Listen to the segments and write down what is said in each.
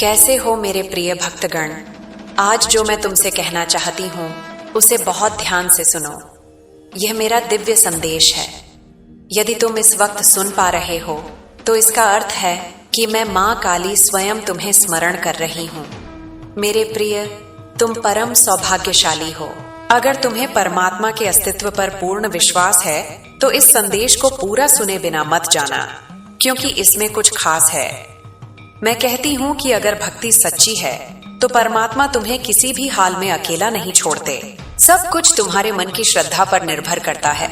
कैसे हो मेरे प्रिय भक्तगण। आज जो मैं तुमसे कहना चाहती हूँ उसे बहुत ध्यान से सुनो। यह मेरा दिव्य संदेश है। यदि तुम इस वक्त सुन पा रहे हो तो इसका अर्थ है कि मैं माँ काली स्वयं तुम्हें स्मरण कर रही हूँ। मेरे प्रिय, तुम परम सौभाग्यशाली हो। अगर तुम्हें परमात्मा के अस्तित्व पर पूर्ण विश्वास है तो इस संदेश को पूरा सुने बिना मत जाना, क्योंकि इसमें कुछ खास है। मैं कहती हूँ कि अगर भक्ति सच्ची है तो परमात्मा तुम्हें किसी भी हाल में अकेला नहीं छोड़ते। सब कुछ तुम्हारे मन की श्रद्धा पर निर्भर करता है।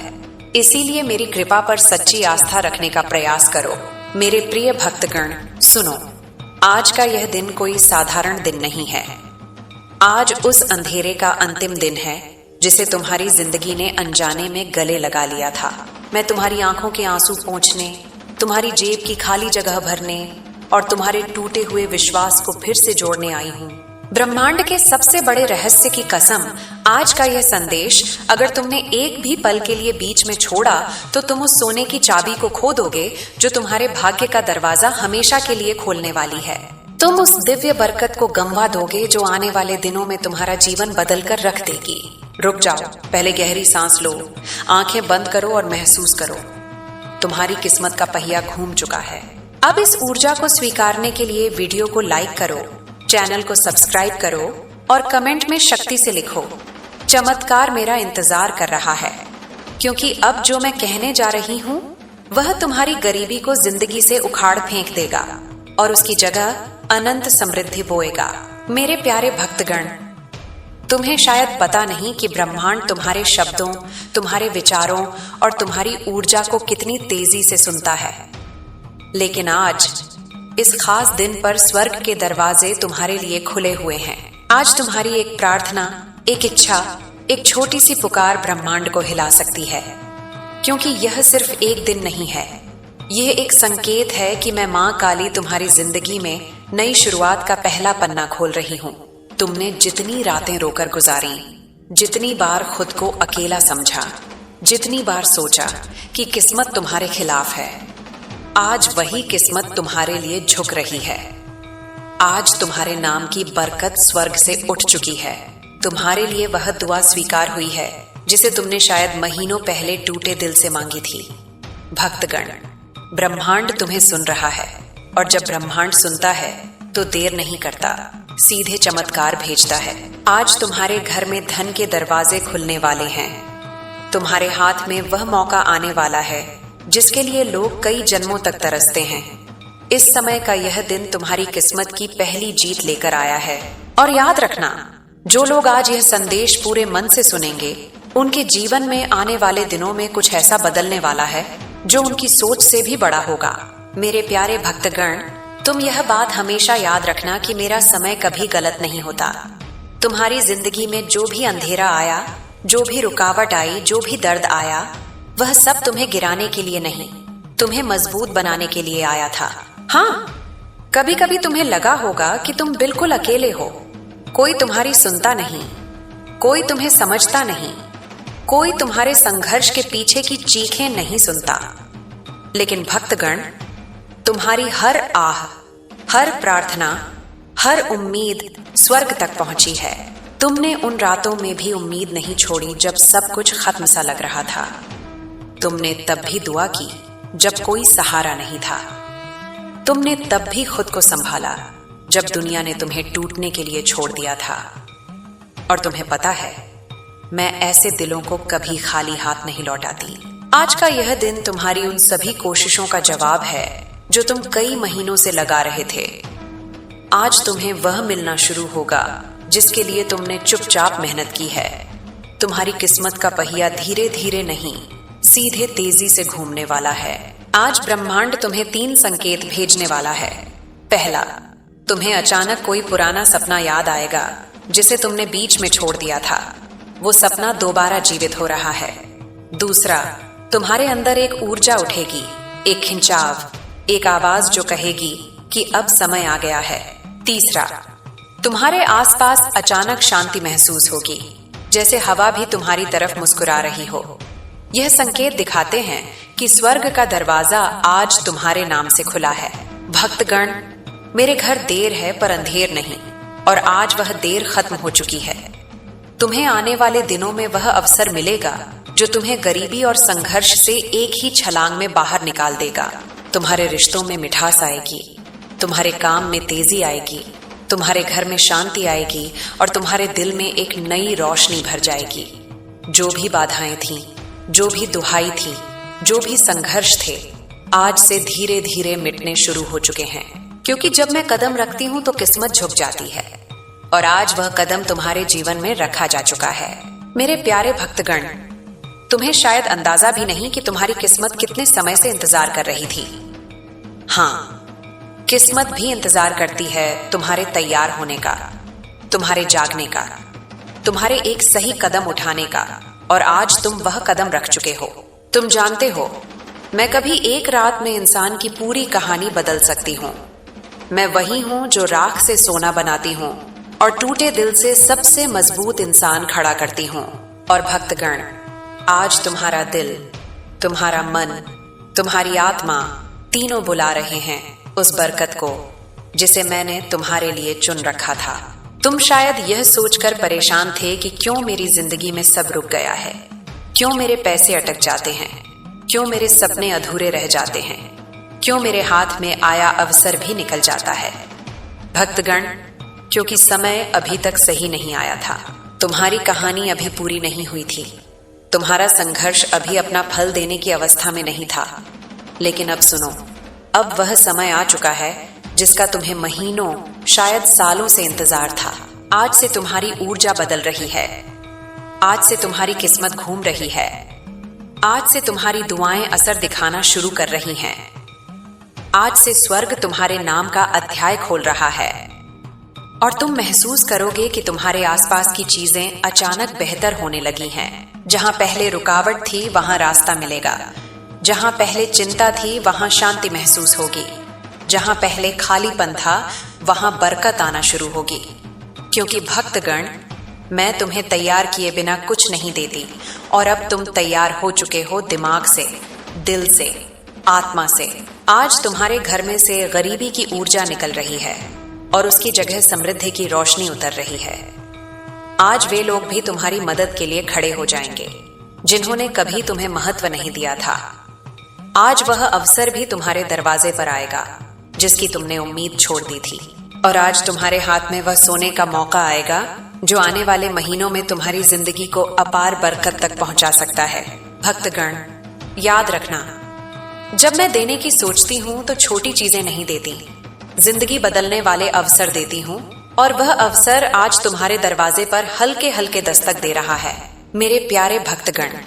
इसीलिए मेरी कृपा पर सच्ची आस्था रखने का प्रयास करो। मेरे प्रिय भक्तगण, सुनो, आज का यह दिन कोई साधारण दिन नहीं है। आज उस अंधेरे का अंतिम दिन है जिसे तुम्हारी जिंदगी ने अनजाने में गले लगा लिया था। मैं तुम्हारी आंखों के आंसू पोंछने, तुम्हारी जेब की खाली जगह भरने और तुम्हारे टूटे हुए विश्वास को फिर से जोड़ने आई हूँ। ब्रह्मांड के सबसे बड़े रहस्य की कसम, आज का यह संदेश अगर तुमने एक भी पल के लिए बीच में छोड़ा तो तुम उस सोने की चाबी को खो दोगे जो तुम्हारे भाग्य का दरवाजा हमेशा के लिए खोलने वाली है। तुम उस दिव्य बरकत को गंवा दोगे जो आने वाले दिनों में तुम्हारा जीवन बदल कर रख देगी। रुक जाओ, पहले गहरी सांस लो, आंखें बंद करो और महसूस करो। तुम्हारी किस्मत का पहिया घूम चुका है। अब इस ऊर्जा को स्वीकारने के लिए वीडियो को लाइक करो, चैनल को सब्सक्राइब करो और कमेंट में शक्ति से लिखो, चमत्कार मेरा इंतजार कर रहा है। क्योंकि अब जो मैं कहने जा रही हूँ वह तुम्हारी गरीबी को जिंदगी से उखाड़ फेंक देगा और उसकी जगह अनंत समृद्धि बोएगा। मेरे प्यारे भक्तगण, तुम्हें शायद पता नहीं कि ब्रह्मांड तुम्हारे शब्दों, तुम्हारे विचारों और तुम्हारी ऊर्जा को कितनी तेजी से सुनता है। लेकिन आज इस खास दिन पर स्वर्ग के दरवाजे तुम्हारे लिए खुले हुए हैं। आज तुम्हारी एक प्रार्थना, एक इच्छा, एक छोटी सी पुकार ब्रह्मांड को हिला सकती है। क्योंकि यह सिर्फ एक दिन नहीं है, यह एक संकेत है कि मैं माँ काली तुम्हारी जिंदगी में नई शुरुआत का पहला पन्ना खोल रही हूँ। तुमने जितनी रातें रोकर गुजारी, जितनी बार खुद को अकेला समझा, जितनी बार सोचा कि किस्मत तुम्हारे खिलाफ है, आज वही किस्मत तुम्हारे लिए झुक रही है। आज तुम्हारे नाम की बरकत स्वर्ग से उठ चुकी है। तुम्हारे लिए वह दुआ स्वीकार हुई है जिसे तुमने शायद महीनों पहले टूटे दिल से मांगी थी। भक्तगण, ब्रह्मांड तुम्हें सुन रहा है और जब ब्रह्मांड सुनता है तो देर नहीं करता, सीधे चमत्कार भेजता है। आज तुम्हारे घर में धन के दरवाजे खुलने वाले हैं। तुम्हारे हाथ में वह मौका आने वाला है जिसके लिए लोग कई जन्मों तक तरसते हैं। इस समय का यह दिन तुम्हारी किस्मत की पहली जीत लेकर आया है। और याद रखना, जो लोग आज यह संदेश पूरे मन से सुनेंगे उनके जीवन में आने वाले दिनों में कुछ ऐसा बदलने वाला है जो उनकी सोच से भी बड़ा होगा। मेरे प्यारे भक्तगण, तुम यह बात हमेशा याद रखना कि मेरा समय कभी गलत नहीं होता। तुम्हारी जिंदगी में जो भी अंधेरा आया, जो भी रुकावट आई, जो भी दर्द आया, वह सब तुम्हें गिराने के लिए नहीं, तुम्हें मजबूत बनाने के लिए आया था। हाँ, कभी कभी तुम्हें लगा होगा कि तुम बिल्कुल अकेले हो। कोई तुम्हारी सुनता नहीं, कोई तुम्हें समझता नहीं, कोई तुम्हारे संघर्ष के पीछे की चीखें नहीं सुनता। लेकिन भक्तगण, तुम्हारी हर आह, हर प्रार्थना, हर उम्मीद स्वर्ग तक पहुंची है। तुमने उन रातों में भी उम्मीद नहीं छोड़ी जब सब कुछ खत्म सा लग रहा था। तुमने तब भी दुआ की जब कोई सहारा नहीं था। तुमने तब भी खुद को संभाला जब दुनिया ने तुम्हें टूटने के लिए छोड़ दिया था। और तुम्हें पता है, मैं ऐसे दिलों को कभी खाली हाथ नहीं लौटाती। आज का यह दिन तुम्हारी उन सभी कोशिशों का जवाब है जो तुम कई महीनों से लगा रहे थे। आज तुम्हें वह मिलना शुरू होगा जिसके लिए तुमने चुपचाप मेहनत की है। तुम्हारी किस्मत का पहिया धीरे धीरे नहीं, सीधे तेजी से घूमने वाला है। आज ब्रह्मांड तुम्हें 3 संकेत भेजने वाला है। पहला, तुम्हें अचानक कोई पुराना सपना याद आएगा जिसे तुमने बीच में छोड़ दिया था। वो सपना दोबारा जीवित हो रहा है। दूसरा, तुम्हारे अंदर एक ऊर्जा उठेगी, एक खिंचाव, एक आवाज जो कहेगी कि अब समय आ गया है। तीसरा, तुम्हारे आसपास अचानक शांति महसूस होगी, जैसे हवा भी तुम्हारी तरफ मुस्कुरा रही हो। यह संकेत दिखाते हैं कि स्वर्ग का दरवाजा आज तुम्हारे नाम से खुला है। भक्तगण, मेरे घर देर है पर अंधेर नहीं, और आज वह देर खत्म हो चुकी है। तुम्हें आने वाले दिनों में वह अवसर मिलेगा जो तुम्हें गरीबी और संघर्ष से एक ही छलांग में बाहर निकाल देगा। तुम्हारे रिश्तों में मिठास आएगी, तुम्हारे काम में तेजी आएगी, तुम्हारे घर में शांति आएगी और तुम्हारे दिल में एक नई रोशनी भर जाएगी। जो भी बाधाएं थीं, जो भी दुहाई थी, जो भी संघर्ष थे, आज से धीरे धीरे मिटने शुरू हो चुके हैं। क्योंकि जब मैं कदम रखती हूं तो किस्मत झुक जाती है, और आज वह कदम तुम्हारे जीवन में रखा जा चुका है। मेरे प्यारे भक्तगण, तुम्हें शायद अंदाजा भी नहीं कि तुम्हारी किस्मत कितने समय से इंतजार कर रही थी। हाँ, किस्मत भी इंतजार करती है तुम्हारे तैयार होने का, तुम्हारे जागने का, तुम्हारे एक सही कदम उठाने का, और आज तुम वह कदम रख चुके हो। तुम जानते हो, मैं कभी एक रात में इंसान की पूरी कहानी बदल सकती हूँ। मैं वही हूँ जो राख से सोना बनाती हूँ और टूटे दिल से सबसे मजबूत इंसान खड़ा करती हूँ। और भक्तगण, आज तुम्हारा दिल, तुम्हारा मन, तुम्हारी आत्मा तीनों बुला रहे हैं उस बरकत को जिसे मैंने तुम्हारे लिए चुन रखा था। तुम शायद यह सोचकर परेशान थे कि क्यों मेरी जिंदगी में सब रुक गया है, क्यों मेरे पैसे अटक जाते हैं, क्यों मेरे सपने अधूरे रह जाते हैं, क्यों मेरे हाथ में आया अवसर भी निकल जाता है। भक्तगण, क्योंकि समय अभी तक सही नहीं आया था। तुम्हारी कहानी अभी पूरी नहीं हुई थी, तुम्हारा संघर्ष अभी अपना फल देने की अवस्था में नहीं था। लेकिन अब सुनो, अब वह समय आ चुका है जिसका तुम्हें महीनों, शायद सालों से इंतजार था। आज से तुम्हारी ऊर्जा बदल रही है, आज से तुम्हारी किस्मत घूम रही है, आज से तुम्हारी दुआएं असर दिखाना शुरू कर रही हैं। आज से स्वर्ग तुम्हारे नाम का अध्याय खोल रहा है, और तुम महसूस करोगे कि तुम्हारे आसपास की चीजें अचानक बेहतर होने लगी हैं। जहां पहले रुकावट थी वहां रास्ता मिलेगा, जहां पहले चिंता थी वहां शांति महसूस होगी, जहां पहले खालीपन था वहां बरकत आना शुरू होगी। क्योंकि भक्तगण, मैं तुम्हें तैयार किए बिना कुछ नहीं देती, और अब तुम तैयार हो चुके हो दिमाग से, दिल से, आत्मा से। आज तुम्हारे घर में से गरीबी की ऊर्जा निकल रही है और उसकी जगह समृद्धि की रोशनी उतर रही है। आज वे लोग भी तुम्हारी मदद के लिए खड़े हो जाएंगे जिन्होंने कभी तुम्हें महत्व नहीं दिया था। आज वह अवसर भी तुम्हारे दरवाजे पर आएगा जिसकी तुमने उम्मीद छोड़ दी थी, और आज तुम्हारे हाथ में वह सोने का मौका आएगा जो आने वाले महीनों में तुम्हारी जिंदगी को अपार बरकत तक पहुंचा सकता है। भक्तगण, याद रखना, जब मैं देने की सोचती हूँ तो छोटी चीजें नहीं देती, जिंदगी बदलने वाले अवसर देती हूँ, और वह अवसर आज तुम्हारे दरवाजे पर हल्के हल्के दस्तक दे रहा है। मेरे प्यारे भक्तगण,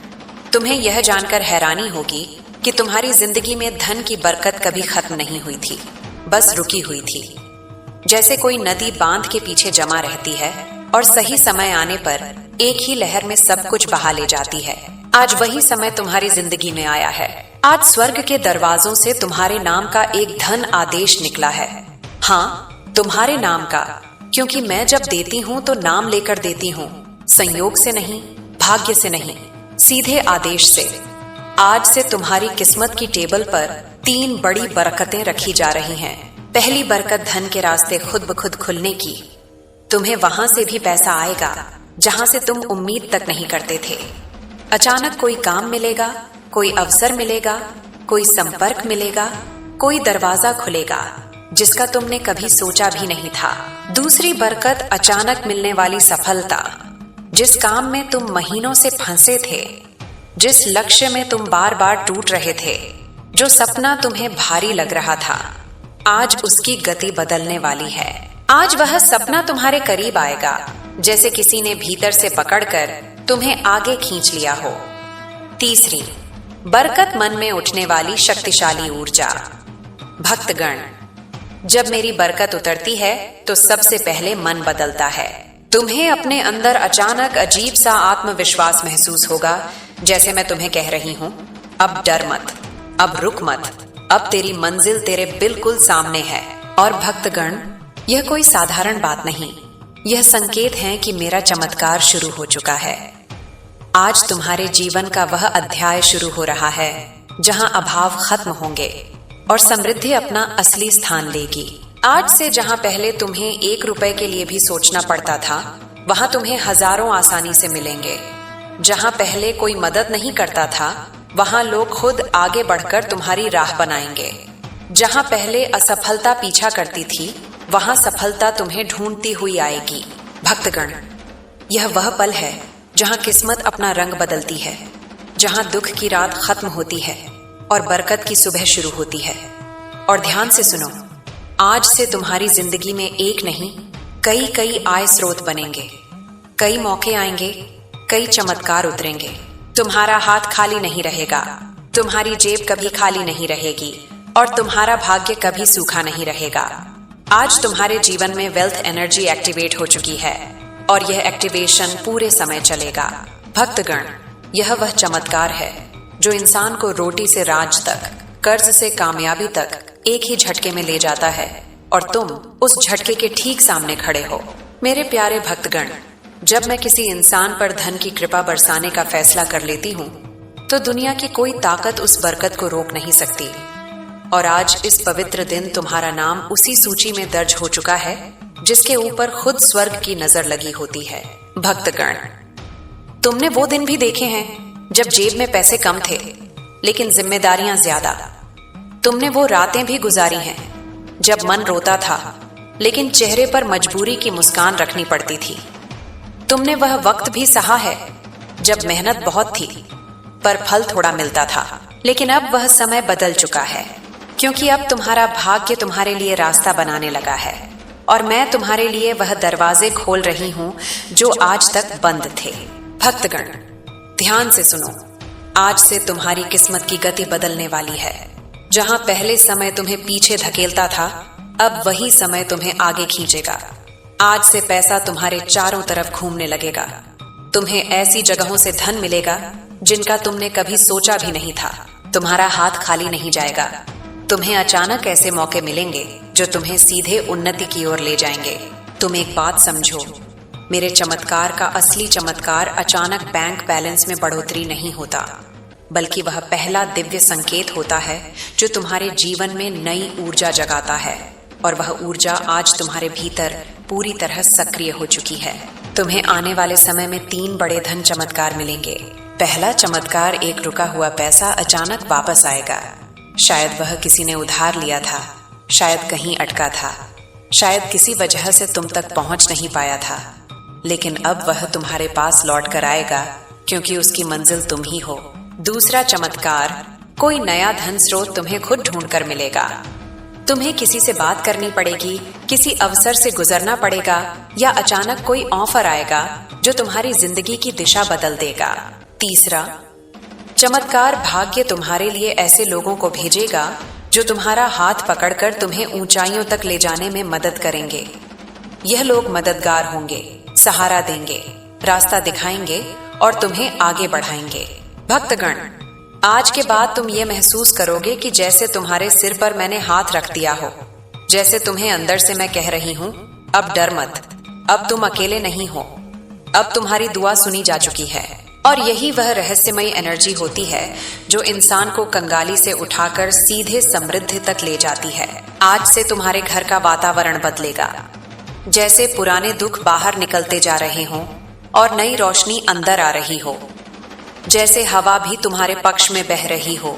तुम्हें यह जानकर हैरानी होगी कि तुम्हारी जिंदगी में धन की बरकत कभी खत्म नहीं हुई थी, बस रुकी हुई थी। जैसे कोई नदी बांध के पीछे जमा रहती है और सही समय आने पर एक ही लहर में सब कुछ बहा ले जाती है। आज वही समय तुम्हारी जिंदगी में आया है। आज स्वर्ग के दरवाजों से तुम्हारे नाम का एक धन आदेश निकला है। हाँ, तुम्हारे नाम का, क्योंकि मैं जब देती हूँ तो नाम लेकर देती हूँ, संयोग से नहीं, भाग्य से नहीं, सीधे आदेश से। आज से तुम्हारी किस्मत की टेबल पर 3 बड़ी बरकतें रखी जा रही हैं। पहली बरकत धन के रास्ते खुद ब खुद खुलने की। तुम्हें वहां से भी पैसा आएगा जहां से तुम उम्मीद तक नहीं करते थे। अचानक कोई काम मिलेगा, कोई अवसर मिलेगा, कोई संपर्क मिलेगा, कोई दरवाजा खुलेगा जिसका तुमने कभी सोचा भी नहीं था। दूसरी बरकत अचानक मिलने वाली सफलता। जिस काम में तुम महीनों से फंसे थे, जिस लक्ष्य में तुम बार बार टूट रहे थे, जो सपना तुम्हें भारी लग रहा था, आज उसकी गति बदलने वाली है। आज वह सपना तुम्हारे करीब आएगा जैसे किसी ने भीतर से पकड़कर तुम्हें आगे खींच लिया हो। तीसरी बरकत, मन में उठने वाली शक्तिशाली ऊर्जा। भक्तगण, जब मेरी बरकत उतरती है तो सबसे पहले मन बदलता है। तुम्हें अपने अंदर अचानक अजीब सा आत्मविश्वास महसूस होगा, जैसे मैं तुम्हें कह रही हूं, अब डर मत, अब रुक मत, अब तेरी मंजिल तेरे बिल्कुल सामने है। और भक्तगण, यह कोई साधारण बात नहीं, यह संकेत है कि मेरा चमत्कार शुरू हो चुका है। आज तुम्हारे जीवन का वह अध्याय शुरू हो रहा है जहां अभाव खत्म होंगे और समृद्धि अपना असली स्थान लेगी। आज से जहां पहले तुम्हें 1 रुपए के लिए भी सोचना पड़ता था, वहां तुम्हें हजारों आसानी से मिलेंगे। जहां पहले कोई मदद नहीं करता था, वहां लोग खुद आगे बढ़कर तुम्हारी राह बनाएंगे। जहां पहले असफलता पीछा करती थी, वहां सफलता तुम्हें ढूंढती हुई आएगी। भक्तगण, यह वह पल है जहां किस्मत अपना रंग बदलती है, जहां दुख की रात खत्म होती है और बरकत की सुबह शुरू होती है। और ध्यान से सुनो, आज से तुम्हारी जिंदगी में एक नहीं, कई आय स्रोत बनेंगे। कई मौके आएंगे, कई चमत्कार उतरेंगे। तुम्हारा हाथ खाली नहीं रहेगा, तुम्हारी जेब कभी खाली नहीं रहेगी और तुम्हारा भाग्य कभी सूखा नहीं रहेगा। आज तुम्हारे जीवन में वेल्थ एनर्जी एक्टिवेट हो चुकी है और यह एक्टिवेशन पूरे समय चलेगा। भक्तगण, यह वह चमत्कार है जो इंसान को रोटी से राज तक, कर्ज से कामयाबी तक एक ही झटके में ले जाता है और तुम उस झटके के ठीक सामने खड़े हो। मेरे प्यारे भक्तगण, जब मैं किसी इंसान पर धन की कृपा बरसाने का फैसला कर लेती हूँ, तो दुनिया की कोई ताकत उस बरकत को रोक नहीं सकती। और आज इस पवित्र दिन तुम्हारा नाम उसी सूची में दर्ज हो चुका है जिसके ऊपर खुद स्वर्ग की नजर लगी होती है। भक्तगण, तुमने वो दिन भी देखे हैं जब जेब में पैसे कम थे लेकिन जिम्मेदारियां ज्यादा। तुमने वो रातें भी गुजारी हैं जब मन रोता था लेकिन चेहरे पर मजबूरी की मुस्कान रखनी पड़ती थी। तुमने वह वक्त भी सहा है जब मेहनत बहुत थी पर फल थोड़ा मिलता था। लेकिन अब वह समय बदल चुका है, क्योंकि अब तुम्हारा भाग्य तुम्हारे लिए रास्ता बनाने लगा है और मैं तुम्हारे लिए वह दरवाजे खोल रही हूं जो आज तक बंद थे। भक्तगण, ध्यान से सुनो, आज से तुम्हारी किस्मत की गति बदलने वाली है। जहां पहले समय तुम्हें पीछे धकेलता था, अब वही समय तुम्हें आगे खींचेगा। आज से पैसा तुम्हारे चारों तरफ घूमने लगेगा। तुम्हें ऐसी जगहों से धन मिलेगा जिनका तुमने कभी सोचा भी नहीं था। तुम्हारा हाथ खाली नहीं जाएगा। तुम्हें अचानक ऐसे मौके मिलेंगे जो तुम्हें सीधे उन्नति की ओर ले जाएंगे। तुम एक बात समझो, मेरे चमत्कार का असली चमत्कार अचानक बैंक बैलेंस में बढ़ोतरी नहीं होता, बल्कि वह पहला दिव्य संकेत होता है जो तुम्हारे जीवन में नई ऊर्जा जगाता है। और वह ऊर्जा आज तुम्हारे भीतर पूरी तरह सक्रिय हो चुकी है। तुम्हें आने वाले समय में 3 बड़े धन चमत्कार मिलेंगे। पहला चमत्कार, एक रुका हुआ पैसा अचानक वापस आएगा। शायद वह किसी ने उधार लिया था, शायद कहीं अटका था, शायद किसी वजह से तुम तक पहुंच नहीं पाया था, लेकिन अब वह तुम्हारे पास लौट कर आएगा क्योंकि उसकी मंजिल तुम ही हो। दूसरा चमत्कार, कोई नया धन स्रोत तुम्हें खुद ढूंढ कर मिलेगा। तुम्हें किसी से बात करनी पड़ेगी, किसी अवसर से गुजरना पड़ेगा या अचानक कोई ऑफर आएगा जो तुम्हारी जिंदगी की दिशा बदल देगा। तीसरा चमत्कार, भाग्य तुम्हारे लिए ऐसे लोगों को भेजेगा जो तुम्हारा हाथ पकड़कर तुम्हें ऊंचाइयों तक ले जाने में मदद करेंगे। यह लोग मददगार होंगे, सहारा देंगे, रास्ता दिखाएंगे और तुम्हें आगे बढ़ाएंगे। भक्तगण, आज के बाद तुम ये महसूस करोगे कि जैसे तुम्हारे सिर पर मैंने हाथ रख दिया हो, जैसे तुम्हें अंदर से मैं कह रही हूं, अब डर मत, अब तुम अकेले नहीं हो, अब तुम्हारी दुआ सुनी जा चुकी है। और यही वह रहस्यमयी एनर्जी होती है जो इंसान को कंगाली से उठाकर सीधे समृद्धि तक ले जाती है। आज से तुम्हारे घर का वातावरण बदलेगा। जैसे पुराने दुख बाहर निकलते जा रहे हों और नई रोशनी अंदर आ रही हो, जैसे हवा भी तुम्हारे पक्ष में बह रही हो,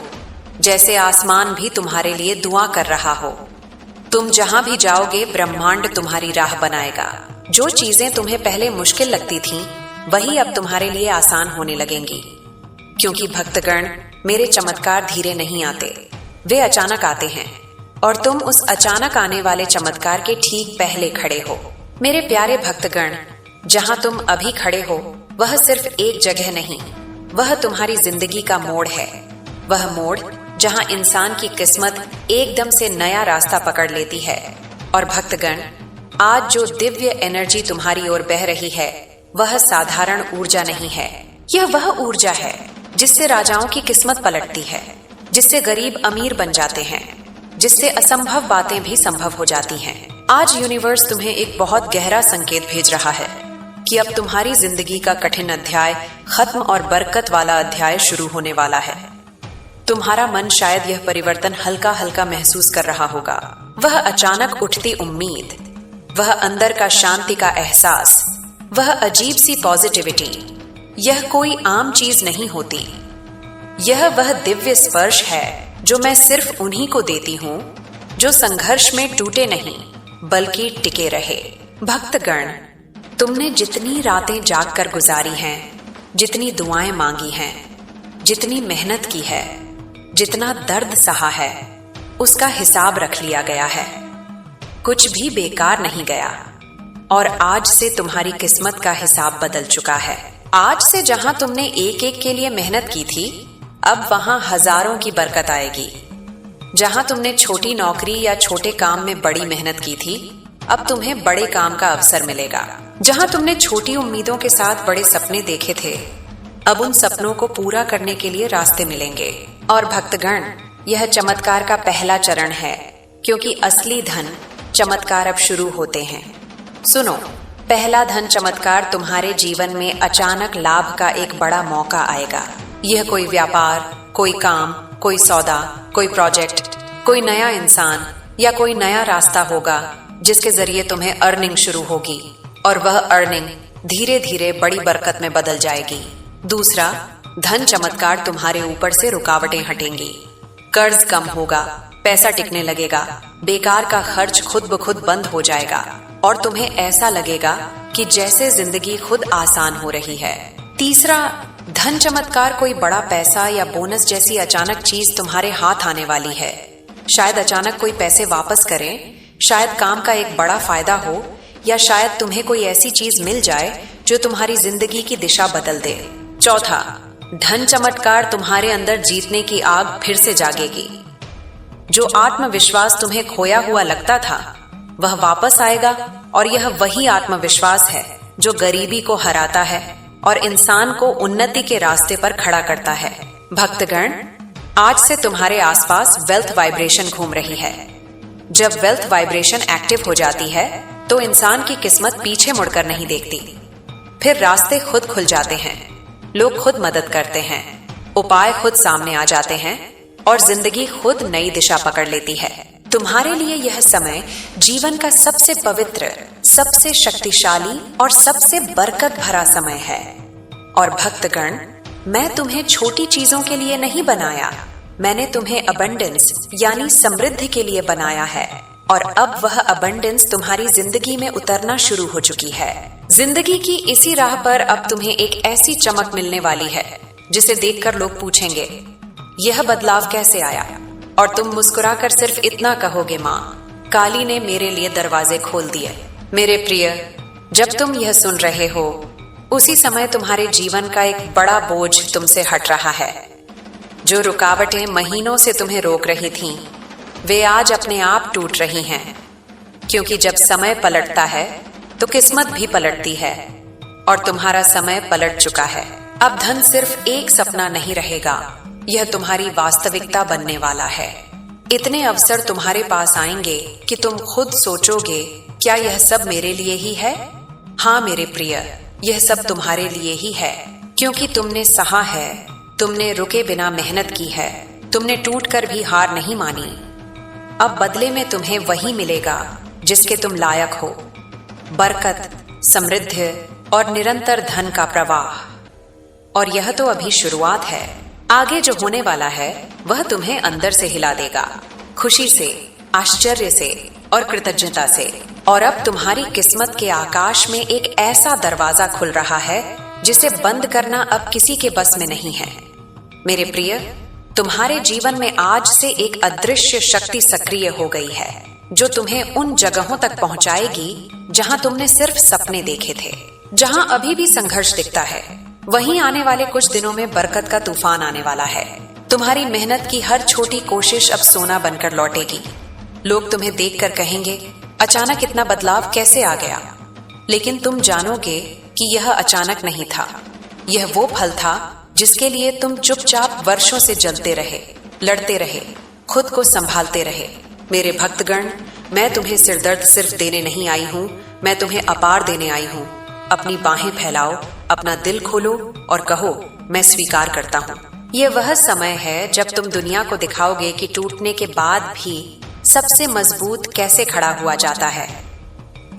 जैसे आसमान भी तुम्हारे लिए दुआ कर रहा हो। तुम जहां भी जाओगे, ब्रह्मांड तुम्हारी राह बनाएगा। जो चीजें तुम्हें पहले मुश्किल लगती थीं, वही अब तुम्हारे लिए आसान होने लगेंगी। क्योंकि भक्तगण, मेरे चमत्कार धीरे नहीं आते, वे अचानक आते हैं और तुम उस अचानक आने वाले चमत्कार के ठीक पहले खड़े हो। मेरे प्यारे भक्तगण, जहां तुम अभी खड़े हो वह सिर्फ एक जगह नहीं, वह तुम्हारी जिंदगी का मोड़ है। वह मोड़ जहां इंसान की किस्मत एकदम से नया रास्ता पकड़ लेती है। और भक्तगण, आज जो दिव्य एनर्जी तुम्हारी ओर बह रही है वह साधारण ऊर्जा नहीं है। यह वह ऊर्जा है जिससे राजाओं की किस्मत पलटती है, जिससे गरीब अमीर बन जाते हैं, जिससे असंभव बातें भी संभव हो जाती हैं। आज यूनिवर्स तुम्हें एक बहुत गहरा संकेत भेज रहा है कि अब तुम्हारी जिंदगी का कठिन अध्याय खत्म और बरकत वाला अध्याय शुरू होने वाला है। तुम्हारा मन शायद यह परिवर्तन हल्का हल्का महसूस कर रहा होगा, वह अचानक उठती उम्मीद, वह अंदर का शांति का एहसास, वह अजीब सी पॉजिटिविटी, यह कोई आम चीज नहीं होती। यह वह दिव्य स्पर्श है जो मैं सिर्फ उन्हीं को देती हूँ जो संघर्ष में टूटे नहीं बल्कि टिके रहे। भक्तगण, तुमने जितनी रातें जागकर गुजारी हैं, जितनी दुआएं मांगी हैं, जितनी मेहनत की है, जितना दर्द सहा है, उसका हिसाब रख लिया गया है। कुछ भी बेकार नहीं गया। और आज से तुम्हारी किस्मत का हिसाब बदल चुका है। आज से जहां तुमने एक एक के लिए मेहनत की थी, अब वहां हजारों की बरकत आएगी। जहां तुमने छोटी नौकरी या छोटे काम में बड़ी मेहनत की थी, अब तुम्हें बड़े काम का अवसर मिलेगा। जहां तुमने छोटी उम्मीदों के साथ बड़े सपने देखे थे, अब उन सपनों को पूरा करने के लिए रास्ते मिलेंगे। और भक्तगण, यह चमत्कार का पहला चरण है, क्योंकि असली धन चमत्कार अब शुरू होते हैं। सुनो, पहला धन चमत्कार तुम्हारे जीवन में अचानक लाभ का एक बड़ा मौका आएगा। यह कोई व्यापार, कोई काम, कोई सौदा, कोई प्रोजेक्ट, कोई नया इंसान या कोई नया रास्ता होगा जिसके जरिए तुम्हें अर्निंग शुरू होगी, और वह अर्निंग धीरे धीरे बड़ी बरकत में बदल जाएगी। दूसरा, धन चमत्कार तुम्हारे ऊपर से रुकावटें हटेंगी, कर्ज कम होगा, पैसा टिकने लगेगा, बेकार का खर्च खुद ब खुद बंद हो जाएगा और तुम्हें ऐसा लगेगा कि जैसे जिंदगी खुद आसान हो रही है। तीसरा, धन चमत्कार कोई बड़ा पैसा या बोनस जैसी अचानक चीज तुम्हारे हाथ आने वाली है। शायद अचानक कोई पैसे वापस करे, शायद काम का एक बड़ा फायदा हो, या शायद तुम्हें कोई ऐसी चीज मिल जाए जो तुम्हारी जिंदगी की दिशा बदल दे। चौथा, धन चमत्कार तुम्हारे अंदर जीतने की आग फिर से जागेगी। जो आत्मविश्वास तुम्हें खोया हुआ लगता था, वह वापस आएगा, और यह वही आत्मविश्वास है जो गरीबी को हराता है और इंसान को उन्नति के रास्ते पर खड़ा करता है। भक्तगण, आज से तुम्हारे आसपास वेल्थ वाइब्रेशन घूम रही है। जब वेल्थ वाइब्रेशन एक्टिव हो जाती है तो इंसान की किस्मत पीछे मुड़कर नहीं देखती। फिर रास्ते खुद खुल जाते हैं, लोग खुद मदद करते हैं, उपाय खुद सामने आ जाते हैं और जिंदगी खुद नई दिशा पकड़ लेती है। तुम्हारे लिए यह समय जीवन का सबसे पवित्र, सबसे शक्तिशाली और सबसे बरकत भरा समय है। और भक्तगण, मैं तुम्हें छोटी चीजों के लिए नहीं बनाया, मैंने तुम्हें अबंडेंस यानी समृद्धि के लिए बनाया है। और अब वह अबंडेंस तुम्हारी जिंदगी में उतरना शुरू हो चुकी है। जिंदगी की इसी राह पर अब तुम्हें एक ऐसी चमक मिलने वाली है जिसे देखकर लोग पूछेंगे, यह बदलाव कैसे आया? और तुम मुस्कुराकर सिर्फ इतना कहोगे, माँ काली ने मेरे लिए दरवाजे खोल दिए। मेरे प्रिय, जब तुम यह सुन रहे हो, उसी समय तुम्हारे जीवन का एक बड़ा बोझ तुमसे हट रहा है। जो रुकावटें महीनों से तुम्हें रोक रही थीं, वे आज अपने आप टूट रही हैं, क्योंकि जब समय पलटता है तो किस्मत भी पलटती है, और तुम्हारा समय पलट चुका है। अब धन सिर्फ एक सपना नहीं रहेगा, यह तुम्हारी वास्तविकता बनने वाला है। इतने अवसर तुम्हारे पास आएंगे कि तुम खुद सोचोगे, क्या यह सब मेरे लिए ही है? हाँ मेरे प्रिय, यह सब तुम्हारे लिए ही है, क्योंकि तुमने सहा है, तुमने रुके बिना मेहनत की है, तुमने टूटकर भी हार नहीं मानी। अब बदले में तुम्हें वही मिलेगा जिसके तुम लायक हो, बरकत, समृद्धि और निरंतर धन का प्रवाह। और यह तो अभी शुरुआत है, आगे जो होने वाला है वह तुम्हें अंदर से हिला देगा, खुशी से, आश्चर्य से और कृतज्ञता से। और अब तुम्हारी किस्मत के आकाश में एक ऐसा दरवाजा खुल रहा है जिसे बंद करना अब किसी के बस में नहीं है। मेरे प्रिय, तुम्हारे जीवन में आज से एक अदृश्य शक्ति सक्रिय हो गई है, जो तुम्हें उन जगहों तक पहुंचाएगी जहां तुमने सिर्फ सपने देखे थे। जहां अभी भी संघर्ष दिखता है, वहीं आने वाले कुछ दिनों में बरकत का तूफान आने वाला है। तुम्हारी मेहनत की हर छोटी कोशिश अब सोना बनकर लौटेगी। लोग तुम्हें देखकर कहेंगे, अचानक इतना बदलाव कैसे आ गया? लेकिन तुम जानोगे कि यह अचानक नहीं था, यह वो फल था जिसके लिए तुम चुपचाप वर्षों से जलते रहे, लड़ते रहे, खुद को संभालते रहे। मेरे भक्तगण, मैं तुम्हें सिरदर्द सिर्फ देने नहीं आई हूँ, मैं तुम्हें अपार देने आई हूँ। अपनी बाहें फैलाओ, अपना दिल खोलो और कहो, मैं स्वीकार करता हूँ। यह वह समय है जब तुम दुनिया को दिखाओगे कि टूटने के बाद भी सबसे मजबूत कैसे खड़ा हुआ जाता है।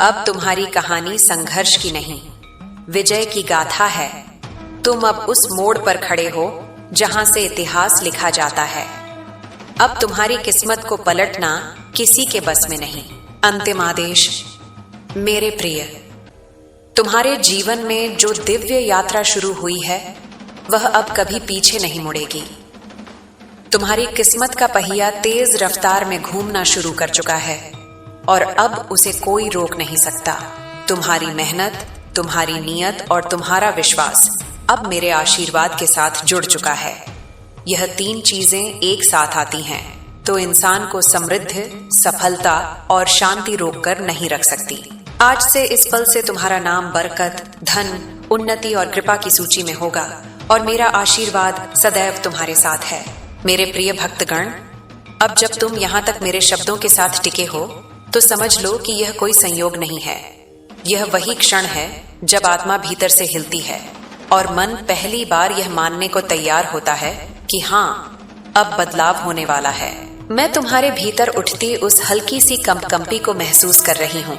अब तुम्हारी कहानी संघर्ष की नहीं, विजय की गाथा है। तुम अब उस मोड़ पर खड़े हो जहां से इतिहास लिखा जाता है। अब तुम्हारी किस्मत को पलटना किसी के बस में नहीं। अंतिम आदेश। मेरे प्रिय, तुम्हारे जीवन में जो दिव्य यात्रा शुरू हुई है वह अब कभी पीछे नहीं मुड़ेगी। तुम्हारी किस्मत का पहिया तेज रफ्तार में घूमना शुरू कर चुका है और अब उसे कोई रोक नहीं सकता। तुम्हारी मेहनत, तुम्हारी नीयत और तुम्हारा विश्वास अब मेरे आशीर्वाद के साथ जुड़ चुका है। यह 3 चीजें एक साथ आती हैं तो इंसान को समृद्धि, सफलता और शांति रोककर नहीं रख सकती। आज से इस पल से तुम्हारा नाम बरकत, धन, उन्नति और कृपा की सूची में होगा और मेरा आशीर्वाद सदैव तुम्हारे साथ है। मेरे प्रिय भक्तगण, अब जब तुम यहाँ तक मेरे शब्दों के साथ टिके हो तो समझ लो कि यह कोई संयोग नहीं है। यह वही क्षण है जब आत्मा भीतर से हिलती है और मन पहली बार यह मानने को तैयार होता है कि हाँ, अब बदलाव होने वाला है। मैं तुम्हारे भीतर उठती उस हल्की सी कंपकंपी को महसूस कर रही हूँ,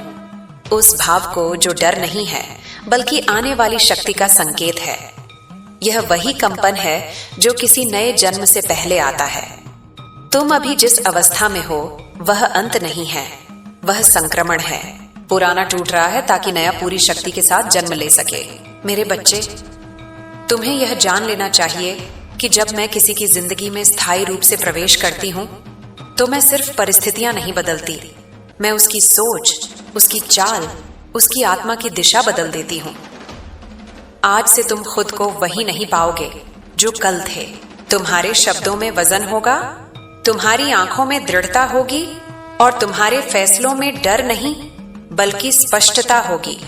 उस भाव को जो डर नहीं है बल्कि आने वाली शक्ति का संकेत है। यह वही कंपन है जो किसी नए जन्म से पहले आता है। तुम अभी जिस अवस्था में हो वह अंत नहीं है, वह संक्रमण है। पुराना टूट रहा है ताकि नया पूरी शक्ति के साथ जन्म ले सके। मेरे बच्चे, तुम्हें यह जान लेना चाहिए कि जब मैं किसी की जिंदगी में स्थायी रूप से प्रवेश करती हूँ तो मैं सिर्फ परिस्थितियां नहीं बदलती, मैं उसकी सोच, उसकी चाल, उसकी आत्मा की दिशा बदल देती हूँ। आज से तुम खुद को वही नहीं पाओगे जो कल थे। तुम्हारे शब्दों में वजन होगा, तुम्हारी आंखों में दृढ़ता होगी और तुम्हारे फैसलों में डर नहीं बल्कि स्पष्टता होगी।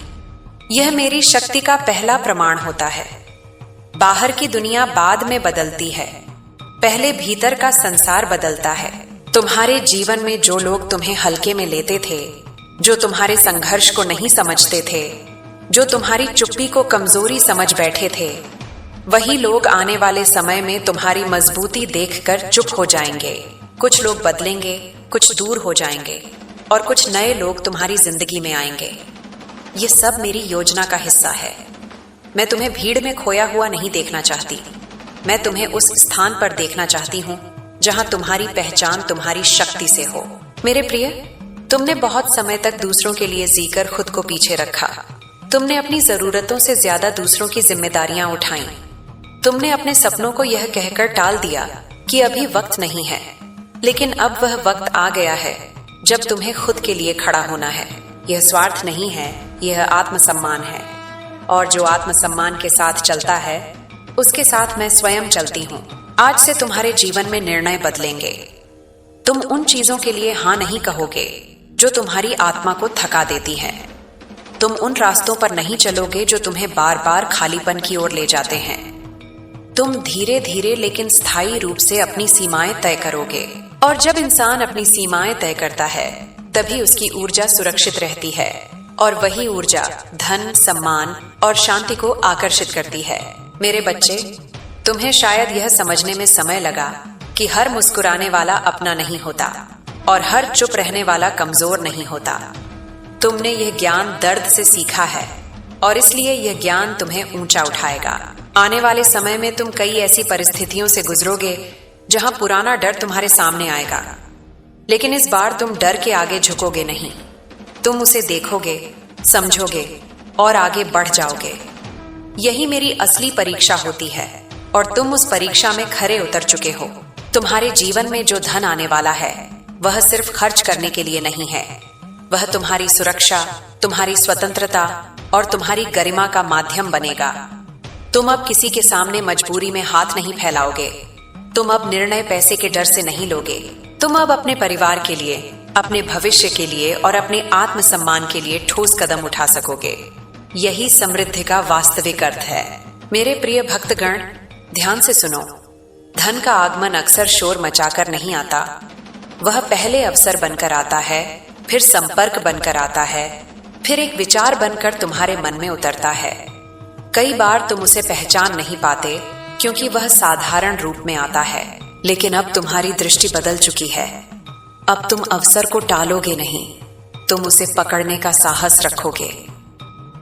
यह मेरी शक्ति का पहला प्रमाण होता है। बाहर की दुनिया बाद में बदलती है, पहले भीतर का संसार बदलता है। तुम्हारे जीवन में जो लोग तुम्हें हल्के में लेते थे, जो तुम्हारे संघर्ष को नहीं समझते थे, जो तुम्हारी चुप्पी को कमजोरी समझ बैठे थे, वही लोग आने वाले समय में तुम्हारी मजबूती देखकर चुप हो जाएंगे। कुछ लोग बदलेंगे, कुछ दूर हो जाएंगे और कुछ नए लोग तुम्हारी जिंदगी में आएंगे। ये सब मेरी योजना का हिस्सा है। मैं तुम्हें भीड़ में खोया हुआ नहीं देखना चाहती, मैं तुम्हें उस स्थान पर देखना चाहती हूँ जहां तुम्हारी पहचान तुम्हारी शक्ति से हो। मेरे प्रिय, तुमने बहुत समय तक दूसरों के लिए जीकर खुद को पीछे रखा। तुमने अपनी जरूरतों से ज्यादा दूसरों की जिम्मेदारियां उठाई। तुमने अपने सपनों को यह कहकर टाल दिया कि अभी वक्त नहीं है, लेकिन अब वह वक्त आ गया है जब तुम्हें खुद के लिए खड़ा होना है। यह स्वार्थ नहीं है, यह आत्मसम्मान है, और जो आत्मसम्मान के साथ चलता है उसके साथ मैं स्वयं चलती हूँ। आज से तुम्हारे जीवन में निर्णय बदलेंगे। तुम उन चीजों के लिए हाँ नहीं कहोगे जो तुम्हारी आत्मा को थका देती हैं। तुम उन रास्तों पर नहीं चलोगे जो तुम्हें बार बार खालीपन की ओर ले जाते हैं। तुम धीरे धीरे लेकिन स्थायी रूप से अपनी सीमाएं तय करोगे, और जब इंसान अपनी सीमाएं तय करता है तभी उसकी ऊर्जा सुरक्षित रहती है, और वही ऊर्जा धन, सम्मान और शांति को आकर्षित करती है। मेरे बच्चे, तुम्हें शायद यह समझने में समय लगा कि हर मुस्कुराने वाला अपना नहीं होता और हर चुप रहने वाला कमजोर नहीं होता। तुमने यह ज्ञान दर्द से सीखा है और इसलिए यह ज्ञान तुम्हें ऊंचा उठाएगा। आने वाले समय में तुम कई ऐसी परिस्थितियों से गुजरोगे जहां पुराना डर तुम्हारे सामने आएगा, लेकिन इस बार तुम डर के आगे झुकोगे नहीं। तुम उसे देखोगे, समझोगे और आगे बढ़ जाओगे। यही मेरी असली परीक्षा होती है और तुम उस परीक्षा में खरे उतर चुके हो। तुम्हारे जीवन में जो धन आने वाला है वह सिर्फ खर्च करने के लिए नहीं है, वह तुम्हारी सुरक्षा, तुम्हारी स्वतंत्रता और तुम्हारी गरिमा का माध्यम बनेगा। तुम अब किसी के सामने मजबूरी में हाथ नहीं फैलाओगे। तुम अब निर्णय पैसे के डर से नहीं लोगे। तुम अब अपने परिवार के लिए, अपने भविष्य के लिए और अपने आत्मसम्मान के लिए ठोस कदम उठा सकोगे। यही समृद्धि का वास्तविक अर्थ है। मेरे प्रिय भक्तगण, ध्यान से सुनो। धन का आगमन अक्सर शोर मचाकर नहीं आता, वह पहले अवसर बनकर आता है, फिर संपर्क बनकर आता है, फिर एक विचार बनकर तुम्हारे मन में उतरता है। कई बार तुम उसे पहचान नहीं पाते क्योंकि वह साधारण रूप में आता है, लेकिन अब तुम्हारी दृष्टि बदल चुकी है अब तुम अवसर को टालोगे नहीं, तुम उसे पकड़ने का साहस रखोगे।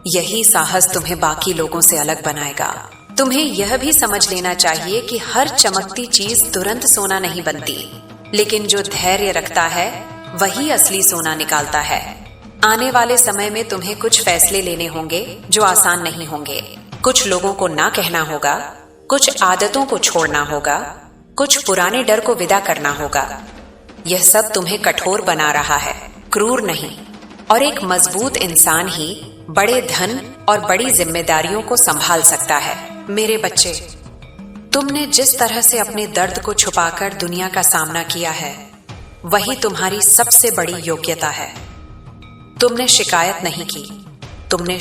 यही साहस तुम्हें बाकी लोगों से अलग बनाएगा। तुम्हें यह भी समझ लेना चाहिए कि हर चमकती चीज तुरंत सोना नहीं बनती, लेकिन जो धैर्य रखता है वही असली सोना निकालता है। आने वाले समय में तुम्हें कुछ फैसले लेने होंगे जो आसान नहीं होंगे। कुछ लोगों को ना कहना होगा, कुछ आदतों को छोड़ना होगा, कुछ पुराने डर को विदा करना होगा। यह सब तुम्हें कठोर बना रहा है, क्रूर नहीं। और एक मजबूत इंसान ही बड़े धन और बड़ी जिम्मेदारियों को संभाल सकता है। मेरे बच्चे, तुमने जिस तरह से अपने दर्द को छुपाकर दुनिया का सामना किया है, वही तुम्हारी सबसे बड़ी योग्यता है। तुमने शिकायत नहीं की, तुमने